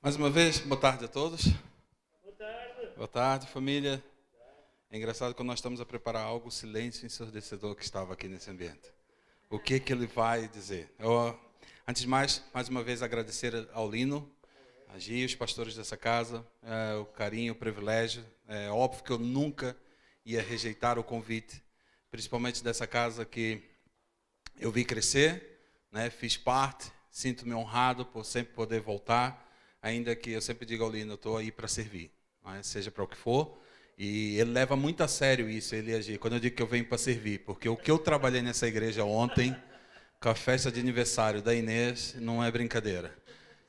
Mais uma vez, boa tarde a todos. Boa tarde. Boa tarde, família. É engraçado quando nós estamos a preparar algo, o silêncio ensurdecedor que estava aqui nesse ambiente. O que ele vai dizer? Antes de mais uma vez agradecer ao Lino, a Gi, os pastores dessa casa, o carinho, o privilégio. É óbvio que eu nunca ia rejeitar o convite, principalmente dessa casa que eu vi crescer, né? Fiz parte, sinto-me honrado por sempre poder voltar. Ainda que eu sempre digo ao Lino, eu estou aí para servir, seja para o que for. E ele leva muito a sério isso, ele agir. Quando eu digo que eu venho para servir, porque o que eu trabalhei nessa igreja ontem, com a festa de aniversário da Inês, não é brincadeira.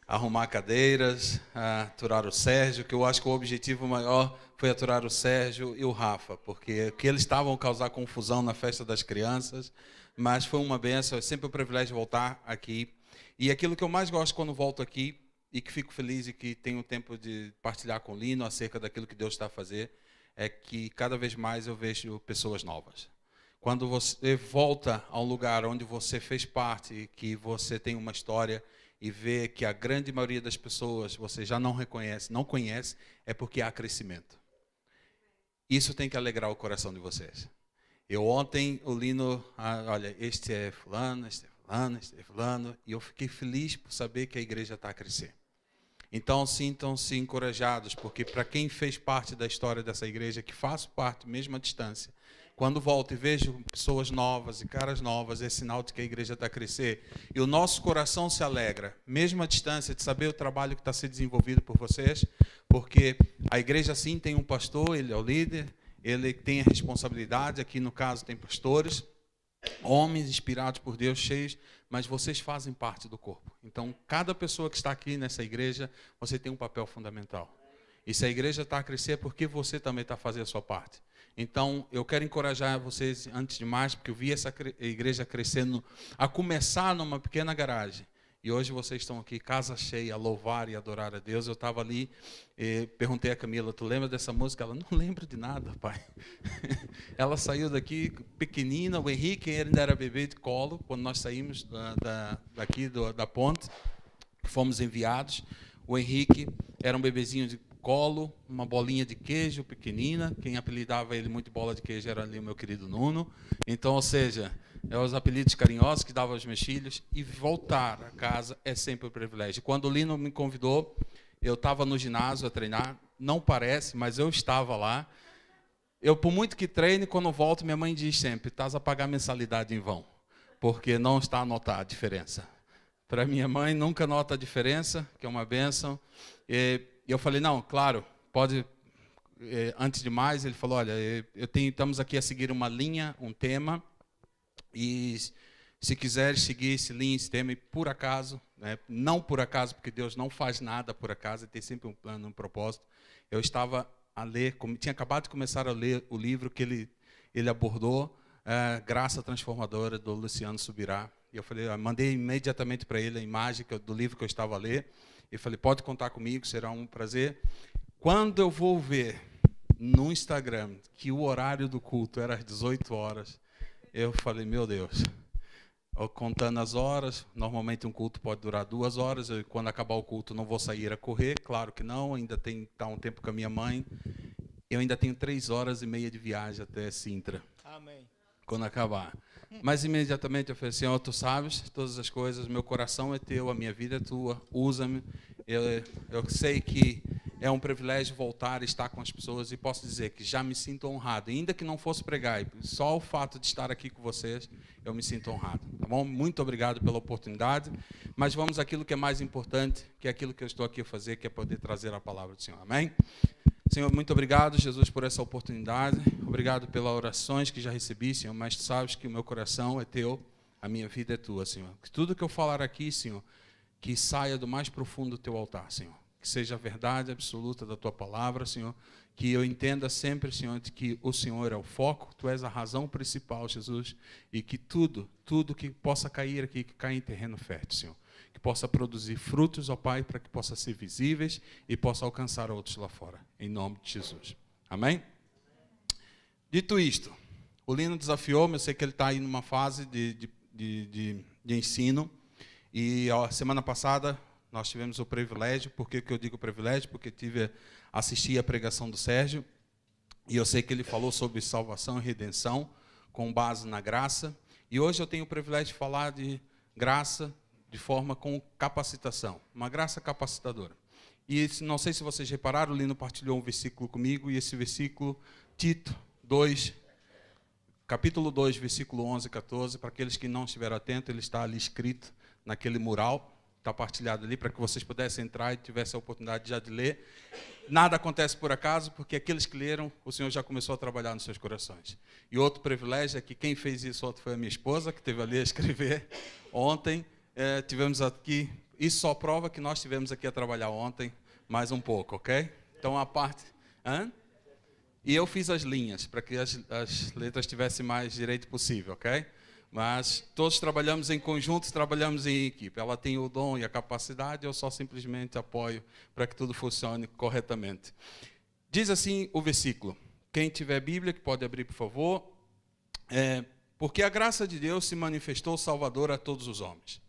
Arrumar cadeiras, aturar o Sérgio, que eu acho que o objetivo maior foi aturar o Sérgio e o Rafa, porque que eles estavam a causar confusão na festa das crianças, mas foi uma benção, é sempre um privilégio voltar aqui. E aquilo que eu mais gosto quando volto aqui, e que fico feliz e que tenho tempo de partilhar com o Lino acerca daquilo que Deus está a fazer, é que cada vez mais eu vejo pessoas novas. Quando você volta a um lugar onde você fez parte, que você tem uma história, e vê que a grande maioria das pessoas você já não reconhece, não conhece, é porque há crescimento. Isso tem que alegrar o coração de vocês. Eu ontem, o Lino, olha, este é fulano, este é fulano, este é fulano, e eu fiquei feliz por saber que a igreja está a crescer. Então, sintam-se encorajados, porque para quem fez parte da história dessa igreja, que faço parte mesmo à distância, quando volto e vejo pessoas novas e caras novas, é sinal de que a igreja está a crescer. E o nosso coração se alegra, mesmo à distância, de saber o trabalho que está sendo desenvolvido por vocês, porque a igreja sim tem um pastor, ele é o líder, ele tem a responsabilidade, aqui no caso tem pastores, homens inspirados por Deus, cheios, mas vocês fazem parte do corpo. Então, cada pessoa que está aqui nessa igreja, você tem um papel fundamental. E se a igreja está a crescer, é porque você também está a fazer a sua parte. Então, eu quero encorajar vocês, antes de mais, porque eu vi essa igreja crescendo, a começar numa pequena garagem. E hoje vocês estão aqui, casa cheia, a louvar e adorar a Deus. Eu estava ali, perguntei a Camila, tu lembra dessa música? Ela, não lembro de nada, pai. Ela saiu daqui pequenina, o Henrique ainda era bebê de colo, quando nós saímos daqui da ponte, fomos enviados. O Henrique era um bebezinho de colo, uma bolinha de queijo pequenina, quem apelidava ele muito bola de queijo era ali o meu querido Nuno. Então, ou seja, os apelidos carinhosos que davam aos meus filhos, e voltar a casa é sempre um privilégio. Quando o Lino me convidou, eu estava no ginásio a treinar, não parece, mas eu estava lá. Eu, por muito que treine, quando volto, minha mãe diz sempre, estás a pagar mensalidade em vão, porque não está a notar a diferença. Para minha mãe, nunca nota a diferença, que é uma bênção. E eu falei, não, claro, pode... Antes de mais, ele falou, olha, estamos aqui a seguir uma linha, um tema, e se quiseres seguir esse linha, esse tema, e por acaso, né, não por acaso, porque Deus não faz nada por acaso, ele tem sempre um plano, um propósito. Eu estava a ler, tinha acabado de começar a ler o livro que ele abordou, Graça Transformadora, do Luciano Subirá. E eu falei, mandei imediatamente para ele a imagem do livro que eu estava a ler, e falei, pode contar comigo, será um prazer. Quando eu vou ver no Instagram que o horário do culto era às 18 horas, eu falei, meu Deus, contando as horas, normalmente um culto pode durar 2 horas, quando acabar o culto não vou sair a correr, claro que não, ainda tem que estar um tempo com a minha mãe, eu ainda tenho 3h30 de viagem até Sintra. Amém. Quando acabar. Mas imediatamente eu falei assim, tu sabes todas as coisas, meu coração é teu, a minha vida é tua, usa-me. Eu sei que é um privilégio voltar e estar com as pessoas, e posso dizer que já me sinto honrado, ainda que não fosse pregar, só o fato de estar aqui com vocês, eu me sinto honrado, tá bom? Muito obrigado pela oportunidade, mas vamos àquilo que é mais importante, que é aquilo que eu estou aqui a fazer, que é poder trazer a palavra do Senhor, amém? Senhor, muito obrigado, Jesus, por essa oportunidade. Obrigado pelas orações que já recebi, Senhor, mas tu sabes que o meu coração é teu, a minha vida é tua, Senhor. Que tudo que eu falar aqui, Senhor, que saia do mais profundo do teu altar, Senhor. Que seja a verdade absoluta da tua palavra, Senhor. Que eu entenda sempre, Senhor, de que o Senhor é o foco, tu és a razão principal, Jesus. E que tudo que possa cair aqui, que caia em terreno fértil, Senhor. Que possa produzir frutos, ó Pai, para que possa ser visíveis e possa alcançar outros lá fora. Em nome de Jesus. Amém? Dito isto, o Lino desafiou-me, eu sei que ele está aí numa fase de ensino, e a semana passada nós tivemos o privilégio, por que eu digo privilégio? Porque assisti a pregação do Sérgio, e eu sei que ele falou sobre salvação e redenção, com base na graça, e hoje eu tenho o privilégio de falar de graça de forma com capacitação, uma graça capacitadora. E não sei se vocês repararam, o Lino partilhou um versículo comigo, e esse versículo, Tito 2, capítulo 2, versículo 11 e 14, para aqueles que não estiveram atentos, ele está ali escrito naquele mural, está partilhado ali, para que vocês pudessem entrar e tivessem a oportunidade já de ler. Nada acontece por acaso, porque aqueles que leram, o Senhor já começou a trabalhar nos seus corações. E outro privilégio é que quem fez isso ontem foi a minha esposa, que esteve ali a escrever ontem. Tivemos aqui, isso só prova que nós tivemos aqui a trabalhar ontem, mais um pouco, ok? Então a parte... E eu fiz as linhas, para que as letras tivessem mais direito possível, ok? Mas todos trabalhamos em conjunto, trabalhamos em equipe. Ela tem o dom e a capacidade, eu só simplesmente apoio para que tudo funcione corretamente. Diz assim o versículo. Quem tiver Bíblia, que pode abrir, por favor. Porque a graça de Deus se manifestou salvadora a todos os homens.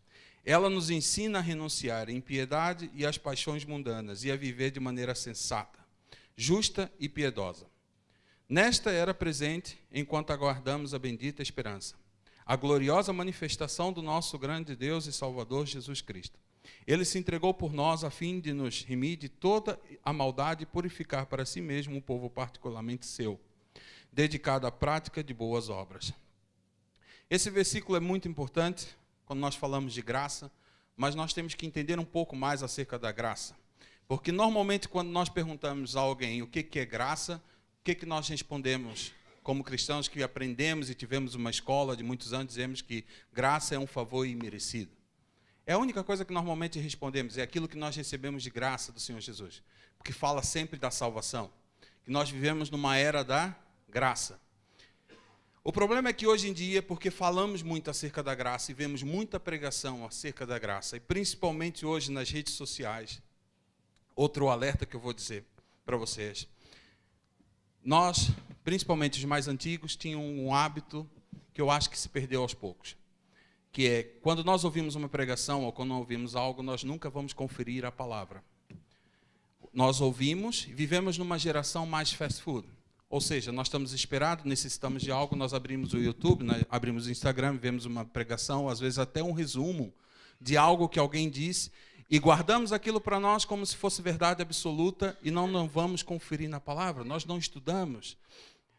Ela nos ensina a renunciar à impiedade e às paixões mundanas e a viver de maneira sensata, justa e piedosa. Nesta era presente, enquanto aguardamos a bendita esperança, a gloriosa manifestação do nosso grande Deus e Salvador Jesus Cristo. Ele se entregou por nós a fim de nos remir de toda a maldade e purificar para si mesmo um povo particularmente seu, dedicado à prática de boas obras. Esse versículo é muito importante quando nós falamos de graça, mas nós temos que entender um pouco mais acerca da graça. Porque normalmente quando nós perguntamos a alguém o que é graça, o que nós respondemos? Como cristãos que aprendemos e tivemos uma escola de muitos anos, dizemos que graça é um favor imerecido. É a única coisa que normalmente respondemos, é aquilo que nós recebemos de graça do Senhor Jesus. Porque fala sempre da salvação. Que nós vivemos numa era da graça. O problema é que hoje em dia, porque falamos muito acerca da graça e vemos muita pregação acerca da graça, e principalmente hoje nas redes sociais, outro alerta que eu vou dizer para vocês. Nós, principalmente os mais antigos, tinham um hábito que eu acho que se perdeu aos poucos. Que é, quando nós ouvimos uma pregação ou quando ouvimos algo, nós nunca vamos conferir a palavra. Nós ouvimos e vivemos numa geração mais fast food. Ou seja, nós estamos esperados, necessitamos de algo, nós abrimos o YouTube, abrimos o Instagram, vemos uma pregação, às vezes até um resumo de algo que alguém disse, e guardamos aquilo para nós como se fosse verdade absoluta e não vamos conferir na palavra. Nós não estudamos.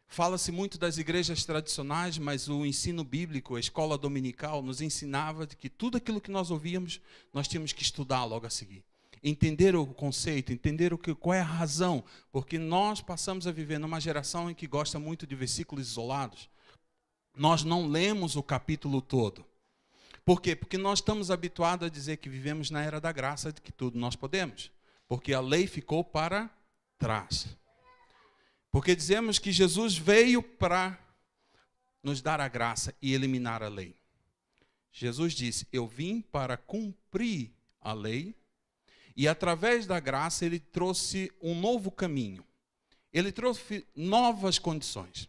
Fala-se muito das igrejas tradicionais, mas o ensino bíblico, a escola dominical, nos ensinava de que tudo aquilo que nós ouvíamos, nós tínhamos que estudar logo a seguir. Entender o conceito, entender qual é a razão, porque nós passamos a viver numa geração em que gosta muito de versículos isolados. Nós não lemos o capítulo todo. Por quê? Porque nós estamos habituados a dizer que vivemos na era da graça, de que tudo nós podemos. Porque a lei ficou para trás. Porque dizemos que Jesus veio para nos dar a graça e eliminar a lei. Jesus disse, eu vim para cumprir a lei e através da graça ele trouxe um novo caminho. Ele trouxe novas condições.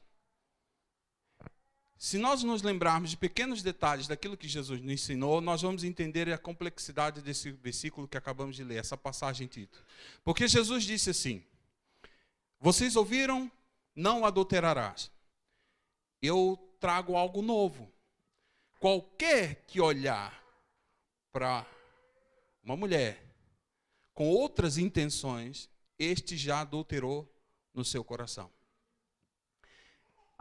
Se nós nos lembrarmos de pequenos detalhes daquilo que Jesus nos ensinou, nós vamos entender a complexidade desse versículo que acabamos de ler, essa passagem em Tito. Porque Jesus disse assim, vocês ouviram, não adulterarás. Eu trago algo novo. Qualquer que olhar para uma mulher com outras intenções, este já adulterou no seu coração.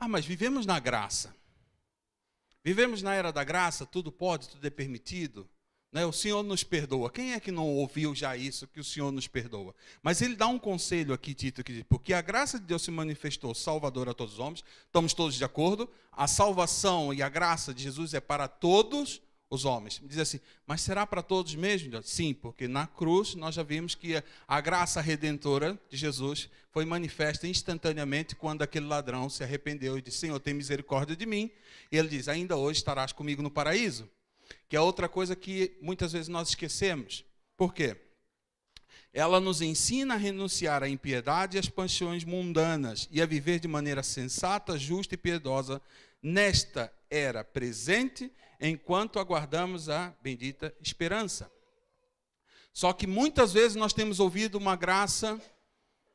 Mas vivemos na graça. Vivemos na era da graça, tudo pode, tudo é permitido. Né? O Senhor nos perdoa. Quem é que não ouviu já isso, que o Senhor nos perdoa? Mas ele dá um conselho aqui, Tito, que diz, porque a graça de Deus se manifestou salvadora a todos os homens, estamos todos de acordo, a salvação e a graça de Jesus é para todos os homens. Diz assim, mas será para todos mesmo? Sim, porque na cruz nós já vimos que a graça redentora de Jesus foi manifesta instantaneamente quando aquele ladrão se arrependeu e disse, Senhor, tem misericórdia de mim. E ele diz, ainda hoje estarás comigo no paraíso. Que é outra coisa que muitas vezes nós esquecemos. Por quê? Ela nos ensina a renunciar à impiedade e às paixões mundanas e a viver de maneira sensata, justa e piedosa nesta era presente, enquanto aguardamos a bendita esperança. Só que muitas vezes nós temos ouvido uma graça,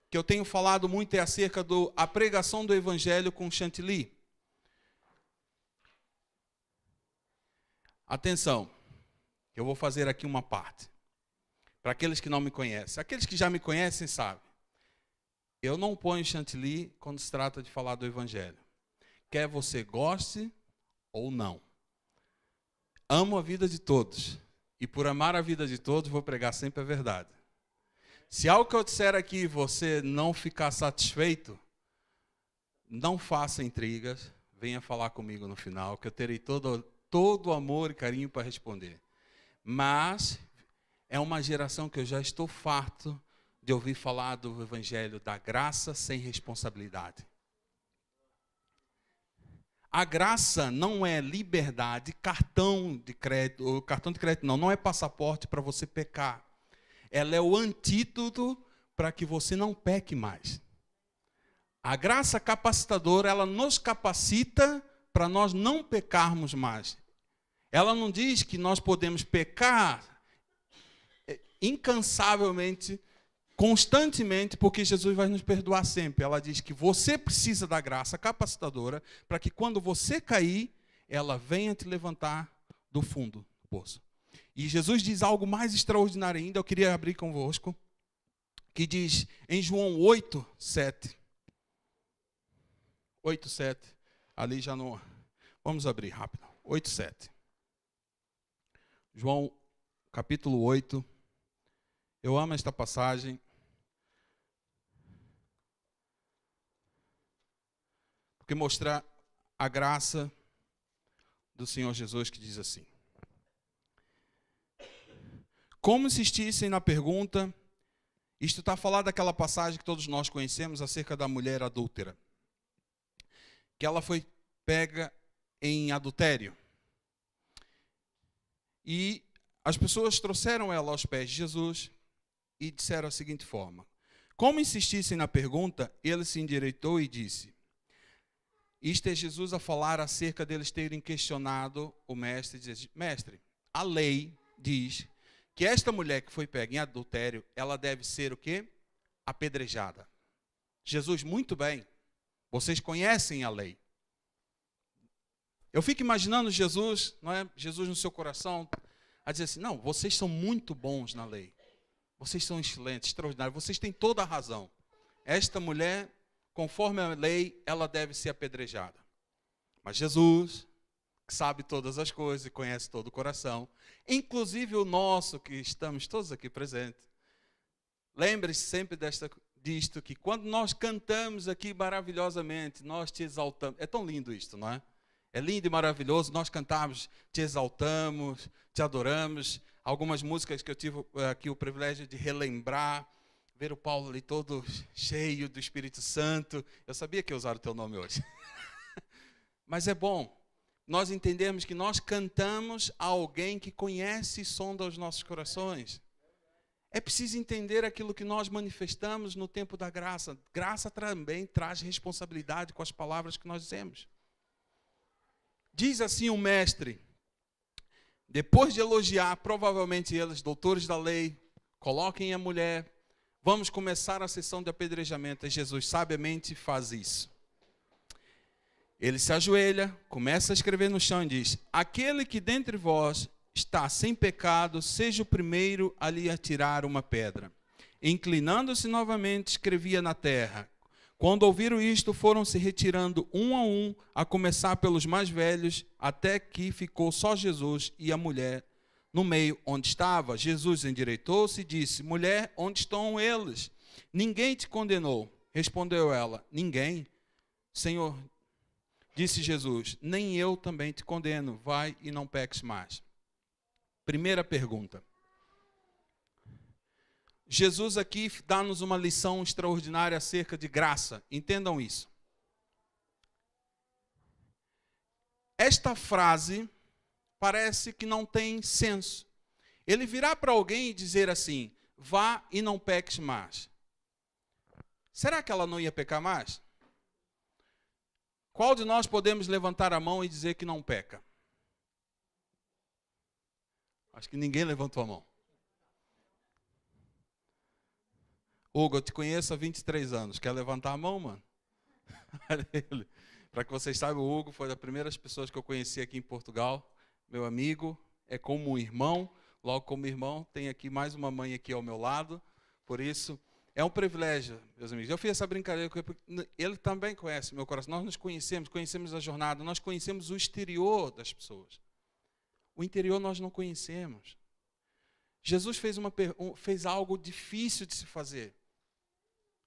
que eu tenho falado muito, é acerca da pregação do Evangelho com chantilly. Atenção, eu vou fazer aqui uma parte. Para aqueles que não me conhecem. Aqueles que já me conhecem sabem. Eu não ponho chantilly quando se trata de falar do Evangelho. Quer você goste ou não. Amo a vida de todos. E por amar a vida de todos, vou pregar sempre a verdade. Se algo que eu disser aqui você não ficar satisfeito, não faça intrigas. Venha falar comigo no final, que eu terei todo amor e carinho para responder. Mas é uma geração que eu já estou farto de ouvir falar do Evangelho da graça sem responsabilidade. A graça não é liberdade, cartão de crédito não é passaporte para você pecar. Ela é o antídoto para que você não peque mais. A graça capacitadora, ela nos capacita para nós não pecarmos mais. Ela não diz que nós podemos pecar incansavelmente, constantemente, porque Jesus vai nos perdoar sempre. Ela diz que você precisa da graça capacitadora para que quando você cair, ela venha te levantar do fundo do poço. E Jesus diz algo mais extraordinário ainda, eu queria abrir convosco, que diz em João 8, 7. 8, 7. Ali já não... Vamos abrir rápido. 8, 7. João, capítulo 8. Eu amo esta passagem. Porque mostra a graça do Senhor Jesus, que diz assim. Como insistissem na pergunta, isto está falando daquela passagem que todos nós conhecemos acerca da mulher adúltera. Que ela foi pega em adultério. E as pessoas trouxeram ela aos pés de Jesus e disseram a seguinte forma. Como insistissem na pergunta, ele se endireitou e disse. Isto é Jesus a falar acerca deles terem questionado o mestre. Diz, mestre, a lei diz que esta mulher que foi pega em adultério, ela deve ser o quê? Apedrejada. Jesus, muito bem. Vocês conhecem a lei. Eu fico imaginando Jesus, não é? Jesus no seu coração, a dizer assim, não, vocês são muito bons na lei. Vocês são excelentes, extraordinários, vocês têm toda a razão. Esta mulher, conforme a lei, ela deve ser apedrejada. Mas Jesus, que sabe todas as coisas e conhece todo o coração, inclusive o nosso, que estamos todos aqui presentes, lembre-se sempre disto, que quando nós cantamos aqui maravilhosamente, nós te exaltamos. É tão lindo isto, não é? É lindo e maravilhoso, nós cantamos, te exaltamos, te adoramos. Algumas músicas que eu tive aqui o privilégio de relembrar, ver o Paulo ali todo cheio do Espírito Santo. Eu sabia que ia usar o teu nome hoje. Mas é bom nós entendermos que nós cantamos a alguém que conhece e sonda os nossos corações. É preciso entender aquilo que nós manifestamos no tempo da graça. Graça também traz responsabilidade com as palavras que nós dizemos. Diz assim o mestre, depois de elogiar, provavelmente eles, doutores da lei, coloquem a mulher, vamos começar a sessão de apedrejamento. E Jesus sabiamente faz isso. Ele se ajoelha, começa a escrever no chão e diz, aquele que dentre vós está sem pecado, seja o primeiro a lhe atirar uma pedra. Inclinando-se novamente, escrevia na terra. Quando ouviram isto, foram se retirando um a um, a começar pelos mais velhos, até que ficou só Jesus e a mulher no meio onde estava. Jesus endireitou-se e disse, mulher, onde estão eles? Ninguém te condenou. Respondeu ela, ninguém. Senhor, disse Jesus, nem eu também te condeno. Vai e não peques mais. Primeira pergunta. Jesus aqui dá-nos uma lição extraordinária acerca de graça. Entendam isso. Esta frase parece que não tem senso. Ele virá para alguém e dizer assim, vá e não peques mais. Será que ela não ia pecar mais? Qual de nós podemos levantar a mão e dizer que não peca? Acho que ninguém levantou a mão. Hugo, eu te conheço há 23 anos. Quer levantar a mão, mano? Olha ele. Para que vocês saibam, o Hugo foi das primeiras pessoas que eu conheci aqui em Portugal. Meu amigo, é como um irmão. Logo como irmão, tem aqui mais uma mãe aqui ao meu lado. Por isso, é um privilégio, meus amigos. Eu fiz essa brincadeira, porque ele também conhece meu coração. Nós nos conhecemos a jornada, nós conhecemos o exterior das pessoas. O interior nós não conhecemos. Jesus fez algo difícil de se fazer.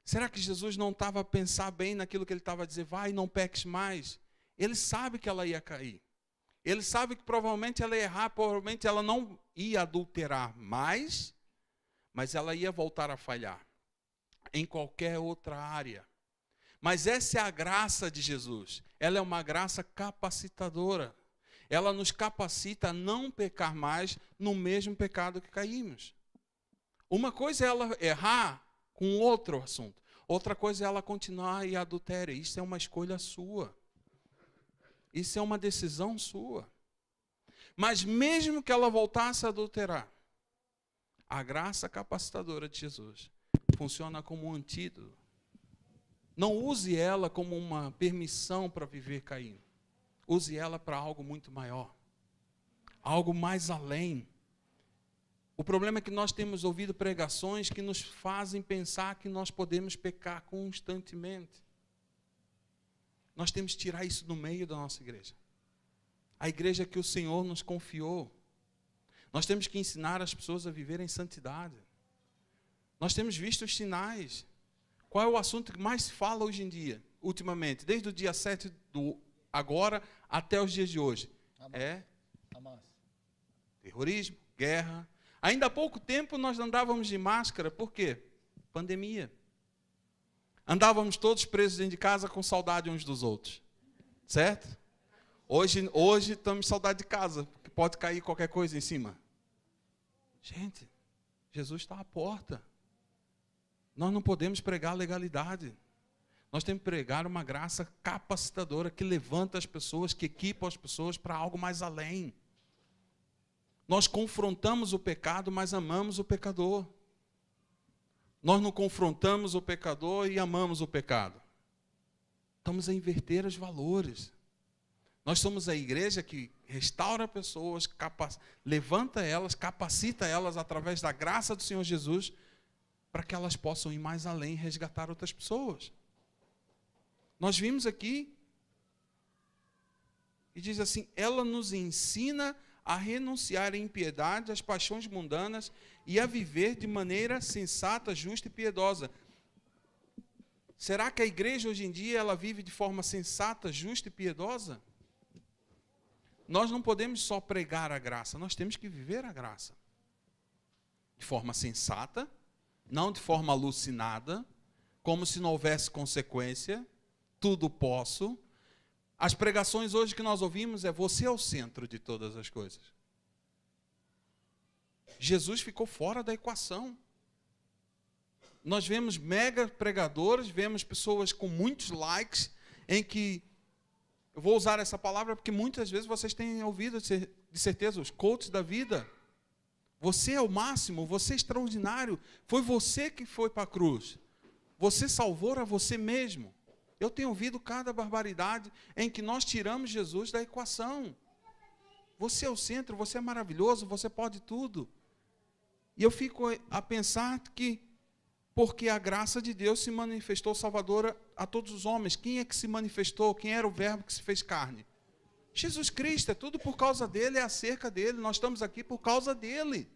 Será que Jesus não estava a pensar bem naquilo que ele estava a dizer? Vai, não peques mais. Ele sabe que ela ia cair. Ele sabe que provavelmente ela ia errar, provavelmente ela não ia adulterar mais, mas ela ia voltar a falhar em qualquer outra área. Mas essa é a graça de Jesus. Ela é uma graça capacitadora. Ela nos capacita a não pecar mais no mesmo pecado que caímos. Uma coisa é ela errar com outro assunto. Outra coisa é ela continuar em adultério. Isso é uma escolha sua. Isso é uma decisão sua. Mas mesmo que ela voltasse a adulterar, a graça capacitadora de Jesus funciona como um antídoto. Não use ela como uma permissão para viver caindo. Use ela para algo muito maior. Algo mais além. O problema é que nós temos ouvido pregações que nos fazem pensar que nós podemos pecar constantemente. Nós temos que tirar isso do meio da nossa igreja. A igreja que o Senhor nos confiou. Nós temos que ensinar as pessoas a viver em santidade. Nós temos visto os sinais. Qual é o assunto que mais se fala hoje em dia, ultimamente, desde o dia 7 do agora até os dias de hoje? Hamas. Terrorismo, guerra. Ainda há pouco tempo nós andávamos de máscara, por quê? Pandemia. Andávamos todos presos dentro de casa com saudade uns dos outros. Certo? Hoje estamos com saudade de casa, porque pode cair qualquer coisa em cima. Gente, Jesus está à porta. Nós não podemos pregar legalidade. Nós temos que pregar uma graça capacitadora que levanta as pessoas, que equipa as pessoas para algo mais além. Nós confrontamos o pecado, mas amamos o pecador. Nós não confrontamos o pecador e amamos o pecado. Estamos a inverter os valores. Nós somos a igreja que restaura pessoas, levanta elas, capacita elas através da graça do Senhor Jesus, para que elas possam ir mais além e resgatar outras pessoas. Nós vimos aqui, e diz assim, ela nos ensina a renunciar à impiedade, às paixões mundanas e a viver de maneira sensata, justa e piedosa. Será que a igreja hoje em dia ela vive de forma sensata, justa e piedosa? Nós não podemos só pregar a graça, nós temos que viver a graça. De forma sensata, não de forma alucinada, como se não houvesse consequência, tudo posso. As pregações hoje que nós ouvimos é você é o centro de todas as coisas. Jesus ficou fora da equação. Nós vemos mega pregadores, vemos pessoas com muitos likes, em que, eu vou usar essa palavra porque muitas vezes vocês têm ouvido, de certeza, os coaches da vida. Você é o máximo, você é extraordinário, foi você que foi para a cruz. Você salvou a você mesmo. Eu tenho ouvido cada barbaridade em que nós tiramos Jesus da equação. Você é o centro, você é maravilhoso, você pode tudo. E eu fico a pensar que, porque a graça de Deus se manifestou salvadora a todos os homens. Quem é que se manifestou? Quem era o verbo que se fez carne? Jesus Cristo, é tudo por causa dele, é acerca dele. Nós estamos aqui por causa dele.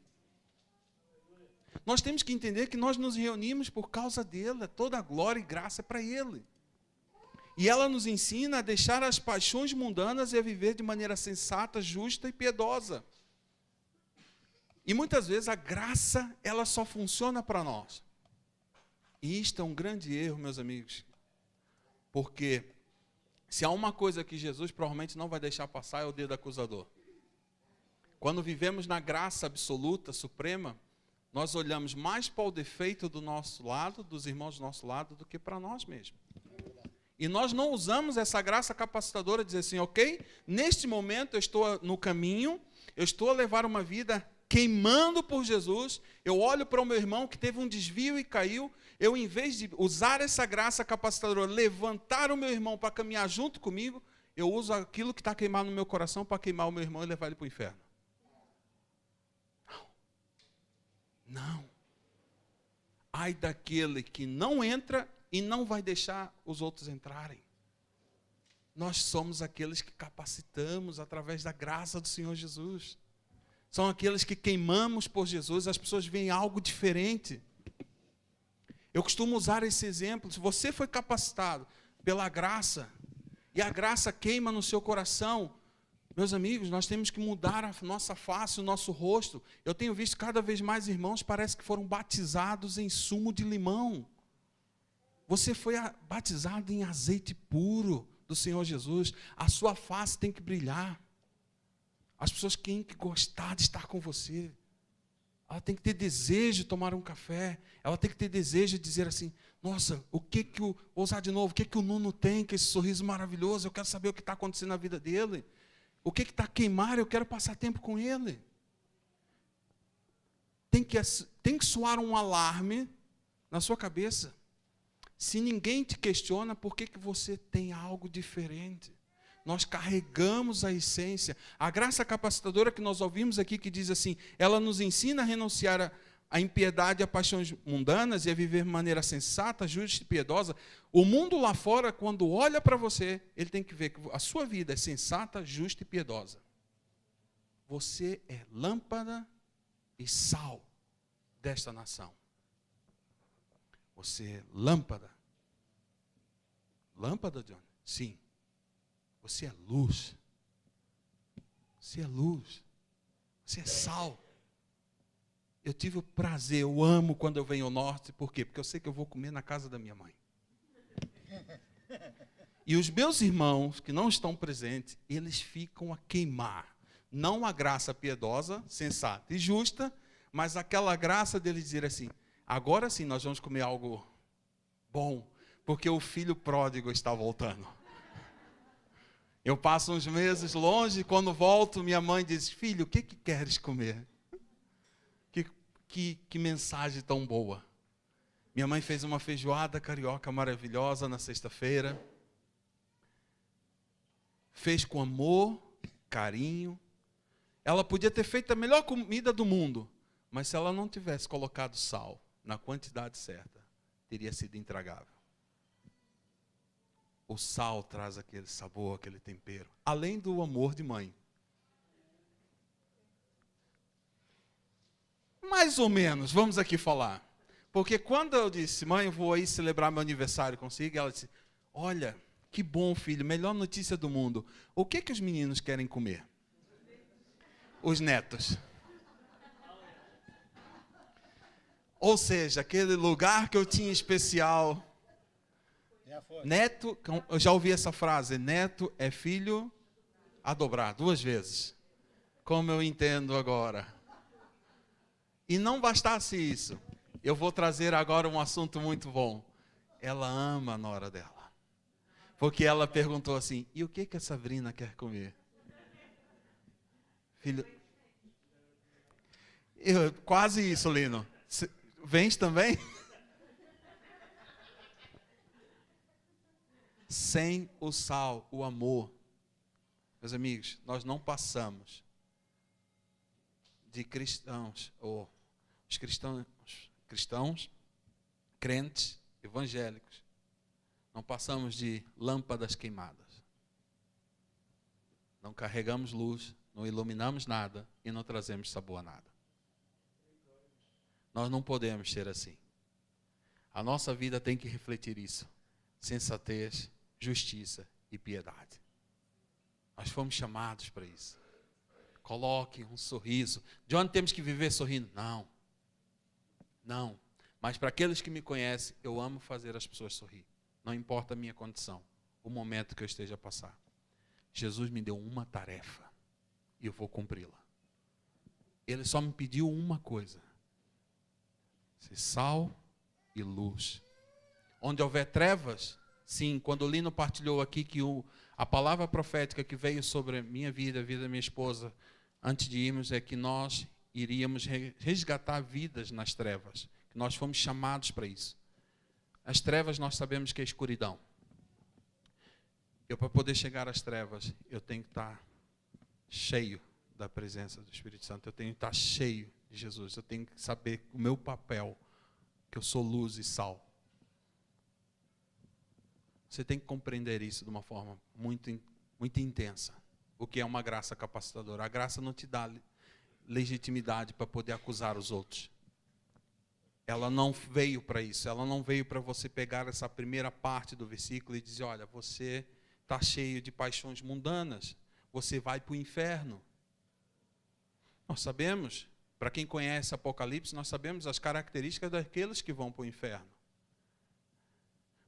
Nós temos que entender que nós nos reunimos por causa dele. Toda a glória e graça é para ele. E ela nos ensina a deixar as paixões mundanas e a viver de maneira sensata, justa e piedosa. E muitas vezes a graça, ela só funciona para nós. E isto é um grande erro, meus amigos. Porque se há uma coisa que Jesus provavelmente não vai deixar passar, é o dedo acusador. Quando vivemos na graça absoluta, suprema, nós olhamos mais para o defeito do nosso lado, dos irmãos do nosso lado, do que para nós mesmos. E nós não usamos essa graça capacitadora de dizer assim, ok, neste momento eu estou no caminho, eu estou a levar uma vida queimando por Jesus, eu olho para o meu irmão que teve um desvio e caiu, eu, em vez de usar essa graça capacitadora, levantar o meu irmão para caminhar junto comigo, eu uso aquilo que está queimado no meu coração para queimar o meu irmão e levar ele para o inferno. Não. Ai daquele que não entra e não vai deixar os outros entrarem. Nós somos aqueles que capacitamos através da graça do Senhor Jesus. São aqueles que queimamos por Jesus, as pessoas veem algo diferente. Eu costumo usar esse exemplo. Se você foi capacitado pela graça, e a graça queima no seu coração, meus amigos, nós temos que mudar a nossa face, o nosso rosto. Eu tenho visto cada vez mais irmãos, parece que foram batizados em sumo de limão. Você foi batizado em azeite puro do Senhor Jesus. A sua face tem que brilhar. As pessoas têm que gostar de estar com você. Ela tem que ter desejo de tomar um café. Ela tem que ter desejo de dizer assim, nossa, vou usar de novo, o que o Nuno tem, que esse sorriso maravilhoso, eu quero saber o que está acontecendo na vida dele. O que está a queimar, eu quero passar tempo com ele. Tem que soar um alarme na sua cabeça. Se ninguém te questiona, por que você tem algo diferente? Nós carregamos a essência. A graça capacitadora que nós ouvimos aqui, que diz assim, ela nos ensina a renunciar a impiedade e a paixões mundanas e a viver de maneira sensata, justa e piedosa. O mundo lá fora, quando olha para você, ele tem que ver que a sua vida é sensata, justa e piedosa. Você é lâmpada e sal desta nação. Você é lâmpada. Lâmpada, John? Sim. Você é luz. Você é luz. Você é sal. Eu tive o prazer, eu amo quando eu venho ao norte. Por quê? Porque eu sei que eu vou comer na casa da minha mãe. E os meus irmãos que não estão presentes, eles ficam a queimar. Não a graça piedosa, sensata e justa, mas aquela graça deles dizer assim, agora sim nós vamos comer algo bom, porque o filho pródigo está voltando. Eu passo uns meses longe, quando volto, minha mãe diz, filho, o que queres comer? Que mensagem tão boa. Minha mãe fez uma feijoada carioca maravilhosa na sexta-feira. Fez com amor, carinho. Ela podia ter feito a melhor comida do mundo, mas se ela não tivesse colocado sal na quantidade certa, teria sido intragável. O sal traz aquele sabor, aquele tempero, além do amor de mãe. Mais ou menos, vamos aqui falar. Porque quando eu disse, mãe, eu vou aí celebrar meu aniversário consigo, ela disse, olha, que bom, filho, melhor notícia do mundo. O que os meninos querem comer? Os netos. Ou seja, aquele lugar que eu tinha especial. Neto, eu já ouvi essa frase, neto é filho a dobrar, 2 vezes. Como eu entendo agora. E não bastasse isso, eu vou trazer agora um assunto muito bom. Ela ama a nora dela. Porque ela perguntou assim, e o que a Sabrina quer comer? Filho, quase isso, Lino. Vens também? Sem o sal, o amor. Meus amigos, nós não passamos de cristãos, ou os cristãos, crentes, evangélicos, não passamos de lâmpadas queimadas. Não carregamos luz, não iluminamos nada e não trazemos sabor a nada. Nós não podemos ser assim. A nossa vida tem que refletir isso. Sensatez, justiça e piedade. Nós fomos chamados para isso. Coloque um sorriso. De onde temos que viver sorrindo? Não. Não. Mas para aqueles que me conhecem, eu amo fazer as pessoas sorrir. Não importa a minha condição, o momento que eu esteja a passar. Jesus me deu uma tarefa e eu vou cumpri-la. Ele só me pediu uma coisa. Ser sal e luz. Onde houver trevas, sim, quando o Lino partilhou aqui que a palavra profética que veio sobre a minha vida, a vida da minha esposa, antes de irmos, é que nós iríamos resgatar vidas nas trevas. Nós fomos chamados para isso. As trevas nós sabemos que é escuridão. Para poder chegar às trevas, eu tenho que estar cheio da presença do Espírito Santo. Eu tenho que estar cheio de Jesus. Eu tenho que saber o meu papel, que eu sou luz e sal. Você tem que compreender isso de uma forma muito intensa. O que é uma graça capacitadora? A graça não te dá legitimidade para poder acusar os outros. Ela não veio para isso. Ela não veio para você pegar essa primeira parte do versículo e dizer, olha, você está cheio de paixões mundanas. Você vai para o inferno. Nós sabemos, para quem conhece Apocalipse, nós sabemos as características daqueles que vão para o inferno.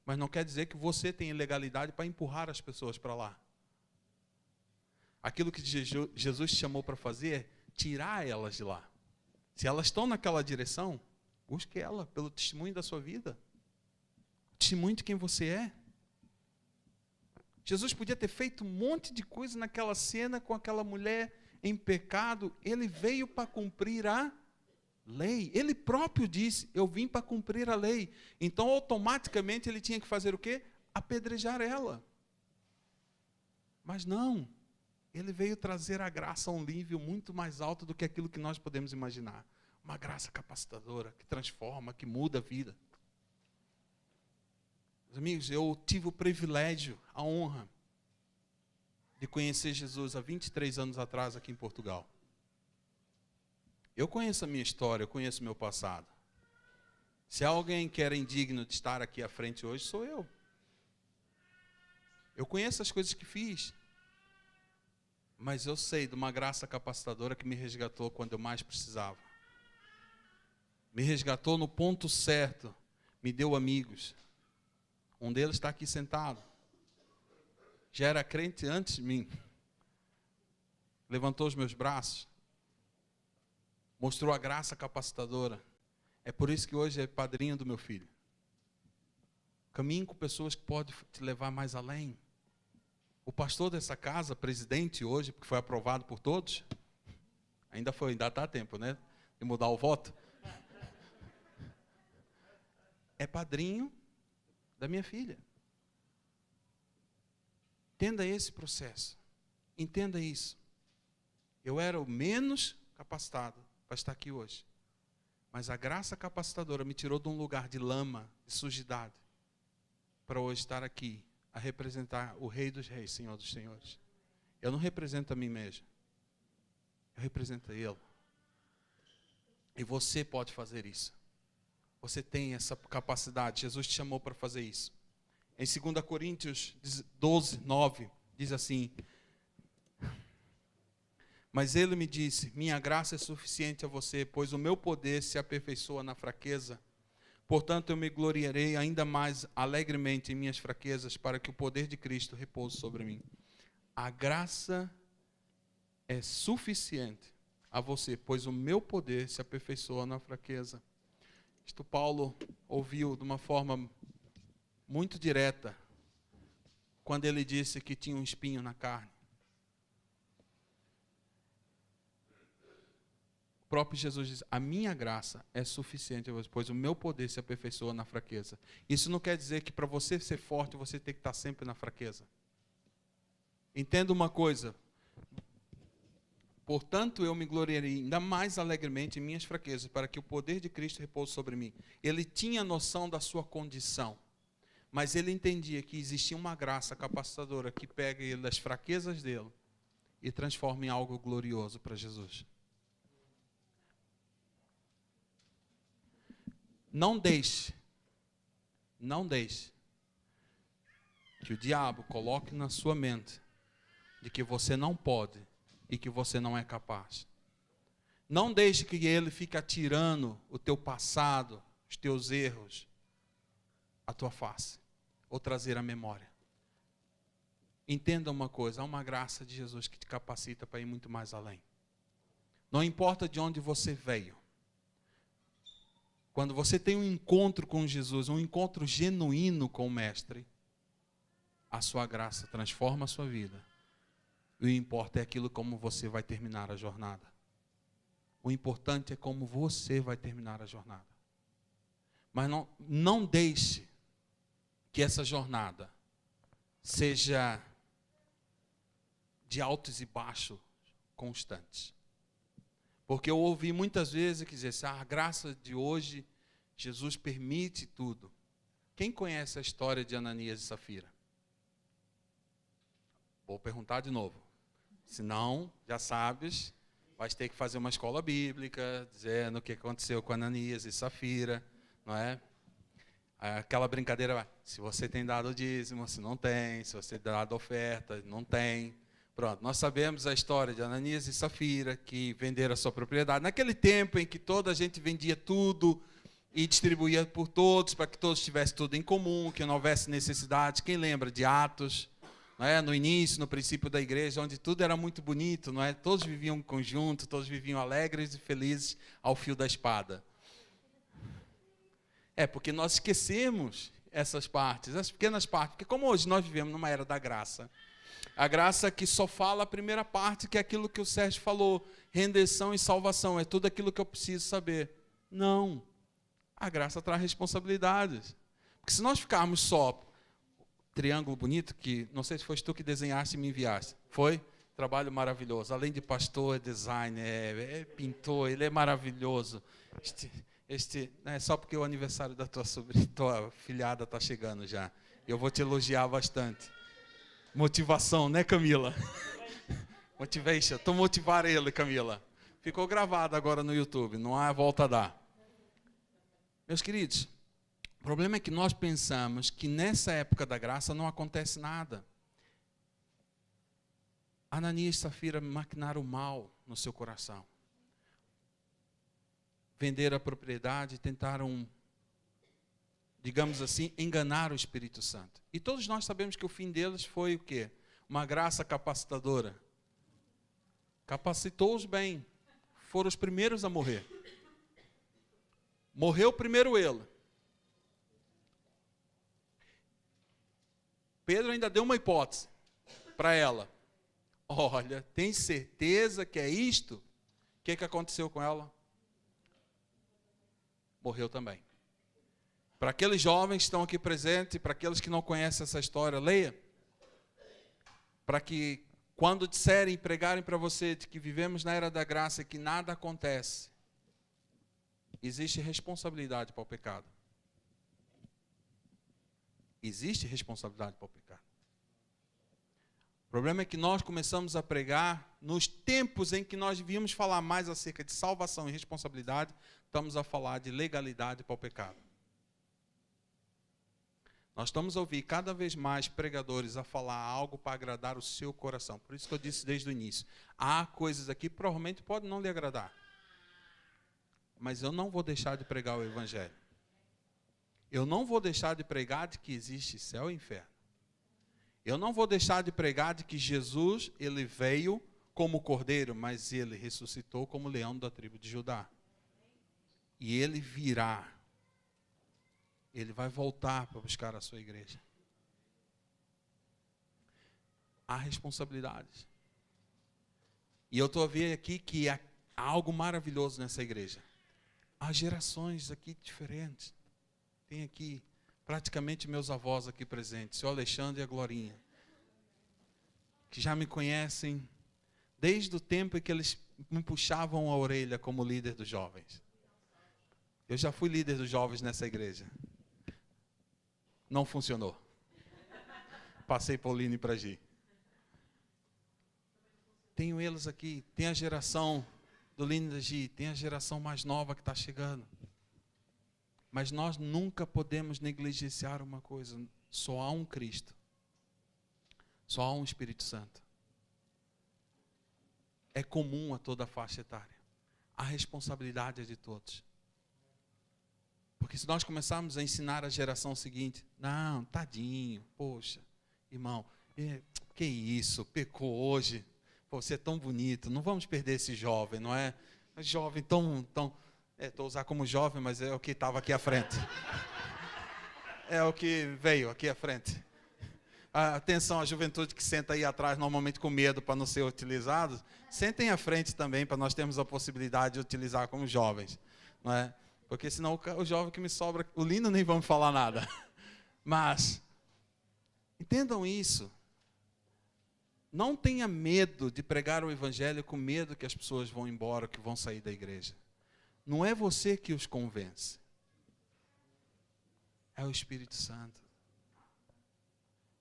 Mas não quer dizer que você tem legalidade para empurrar as pessoas para lá. Aquilo que Jesus te chamou para fazer é tirar elas de lá. Se elas estão naquela direção, busque ela pelo testemunho da sua vida. Testemunho de quem você é. Jesus podia ter feito um monte de coisa naquela cena com aquela mulher em pecado. Ele veio para cumprir a lei. Ele próprio disse, eu vim para cumprir a lei. Então, automaticamente, ele tinha que fazer o quê? Apedrejar ela. Mas não. Ele veio trazer a graça a um nível muito mais alto do que aquilo que nós podemos imaginar. Uma graça capacitadora, que transforma, que muda a vida. Meus amigos, eu tive o privilégio, a honra de conhecer Jesus há 23 anos atrás aqui em Portugal. Eu conheço a minha história, eu conheço o meu passado. Se há alguém que era indigno de estar aqui à frente hoje, sou eu. Eu conheço as coisas que fiz. Mas eu sei de uma graça capacitadora que me resgatou quando eu mais precisava. Me resgatou no ponto certo. Me deu amigos. Um deles está aqui sentado. Já era crente antes de mim. Levantou os meus braços. Mostrou a graça capacitadora. É por isso que hoje é padrinho do meu filho. Caminhe com pessoas que podem te levar mais além. O pastor dessa casa, presidente hoje, porque foi aprovado por todos, ainda dá tempo, né? De mudar o voto. É padrinho da minha filha. Entenda esse processo. Entenda isso. Eu era o menos capacitado para estar aqui hoje. Mas a graça capacitadora me tirou de um lugar de lama, de sujidade, para hoje estar aqui, a representar o Rei dos Reis, Senhor dos Senhores. Eu não represento a mim mesmo. Eu represento a Ele. E você pode fazer isso. Você tem essa capacidade. Jesus te chamou para fazer isso. Em 2 Coríntios 12, 9, diz assim: mas ele me disse, minha graça é suficiente a você, pois o meu poder se aperfeiçoa na fraqueza. Portanto, eu me gloriarei ainda mais alegremente em minhas fraquezas, para que o poder de Cristo repouse sobre mim. A graça é suficiente a você, pois o meu poder se aperfeiçoa na fraqueza. Isto Paulo ouviu de uma forma muito direta, quando ele disse que tinha um espinho na carne. O próprio Jesus diz, a minha graça é suficiente a você, pois o meu poder se aperfeiçoa na fraqueza. Isso não quer dizer que para você ser forte, você tem que estar sempre na fraqueza. Entenda uma coisa. Portanto, eu me gloriarei ainda mais alegremente em minhas fraquezas, para que o poder de Cristo repouse sobre mim. Ele tinha noção da sua condição, mas ele entendia que existia uma graça capacitadora que pega ele das fraquezas dele e transforma em algo glorioso para Jesus. Não deixe que o diabo coloque na sua mente de que você não pode e que você não é capaz. Não deixe que ele fique atirando o teu passado, os teus erros, à tua face, ou trazer à memória. Entenda uma coisa, há uma graça de Jesus que te capacita para ir muito mais além. Não importa de onde você veio. Quando você tem um encontro com Jesus, um encontro genuíno com o Mestre, a sua graça transforma a sua vida. E o que importa é aquilo como você vai terminar a jornada. O importante é como você vai terminar a jornada. Mas não deixe que essa jornada seja de altos e baixos constantes. Porque eu ouvi muitas vezes que dizer, a graça de hoje, Jesus permite tudo. Quem conhece a história de Ananias e Safira? Vou perguntar de novo. Se não, já sabes, vais ter que fazer uma escola bíblica, dizendo o que aconteceu com Ananias e Safira, não é? Aquela brincadeira, se você tem dado o dízimo, se não tem, se você tem dado oferta, não tem. Pronto, nós sabemos a história de Ananias e Safira, que venderam a sua propriedade. Naquele tempo em que toda a gente vendia tudo e distribuía por todos, para que todos tivessem tudo em comum, que não houvesse necessidade. Quem lembra de Atos? Não é? No início, no princípio da igreja, onde tudo era muito bonito, não é? Todos viviam em conjunto, todos viviam alegres e felizes ao fio da espada. Porque nós esquecemos essas partes, essas pequenas partes, porque como hoje nós vivemos numa era da graça, a graça que só fala a primeira parte, que é aquilo que o Sérgio falou, redenção e salvação, é tudo aquilo que eu preciso saber. Não, a graça traz responsabilidades, porque se nós ficarmos só, triângulo bonito, que não sei se foi tu que desenhaste e me enviaste, foi? Trabalho maravilhoso, além de pastor, é designer, é pintor, ele é maravilhoso. É só porque o aniversário da tua sobrinha, tua filhada está chegando já. Eu vou te elogiar bastante. Motivação, né, Camila? Motivation. Estou motivar ele, Camila. Ficou gravado agora no YouTube, não há volta a dar. Meus queridos, o problema é que nós pensamos que nessa época da graça não acontece nada. Ananias e Safira maquinaram o mal no seu coração. Venderam a propriedade, tentaram, digamos assim, enganar o Espírito Santo. E todos nós sabemos que o fim deles foi o quê? Uma graça capacitadora. Capacitou-os bem. Foram os primeiros a morrer. Morreu primeiro ele. Pedro ainda deu uma hipótese para ela. Olha, tem certeza que é isto? O que aconteceu com ela? Morreu também. Para aqueles jovens que estão aqui presentes, para aqueles que não conhecem essa história, leia. Para que, quando disserem, pregarem para você de que vivemos na era da graça e que nada acontece, existe responsabilidade para o pecado. Existe responsabilidade para o pecado. O problema é que nós começamos a pregar nos tempos em que nós devíamos falar mais acerca de salvação e responsabilidade, estamos a falar de legalidade para o pecado. Nós estamos a ouvir cada vez mais pregadores a falar algo para agradar o seu coração. Por isso que eu disse desde o início, há coisas aqui que provavelmente podem não lhe agradar. Mas eu não vou deixar de pregar o Evangelho. Eu não vou deixar de pregar de que existe céu e inferno. Eu não vou deixar de pregar de que Jesus, ele veio como cordeiro, mas ele ressuscitou como leão da tribo de Judá. E ele virá. Ele vai voltar para buscar a sua igreja. Há responsabilidades. E eu estou a ver aqui que há algo maravilhoso nessa igreja. Há gerações aqui diferentes. Tem aqui praticamente meus avós aqui presentes, o Alexandre e a Glorinha, que já me conhecem desde o tempo em que eles me puxavam a orelha como líder dos jovens. Eu já fui líder dos jovens nessa igreja. Não funcionou. Passei Pauline para Gi. Tenho eles aqui, tem a geração do Lino da Gi, tem a geração mais nova que está chegando. Mas nós nunca podemos negligenciar uma coisa, só há um Cristo. Só há um Espírito Santo. É comum a toda a faixa etária. A responsabilidade é de todos. Porque se nós começarmos a ensinar a geração seguinte, não, tadinho, poxa, irmão, que isso, pecou hoje, pô, você é tão bonito, não vamos perder esse jovem, não é? Jovem tão estou a usar como jovem, mas é o que estava aqui à frente. É o que veio aqui à frente. Atenção à juventude que senta aí atrás, normalmente com medo para não ser utilizado. Sentem à frente também, para nós termos a possibilidade de utilizar como jovens. Não é? Porque senão o jovem que me sobra, o Lino nem vamos falar nada. Mas, entendam isso. Não tenha medo de pregar o evangelho com medo que as pessoas vão embora, que vão sair da igreja. Não é você que os convence. É o Espírito Santo.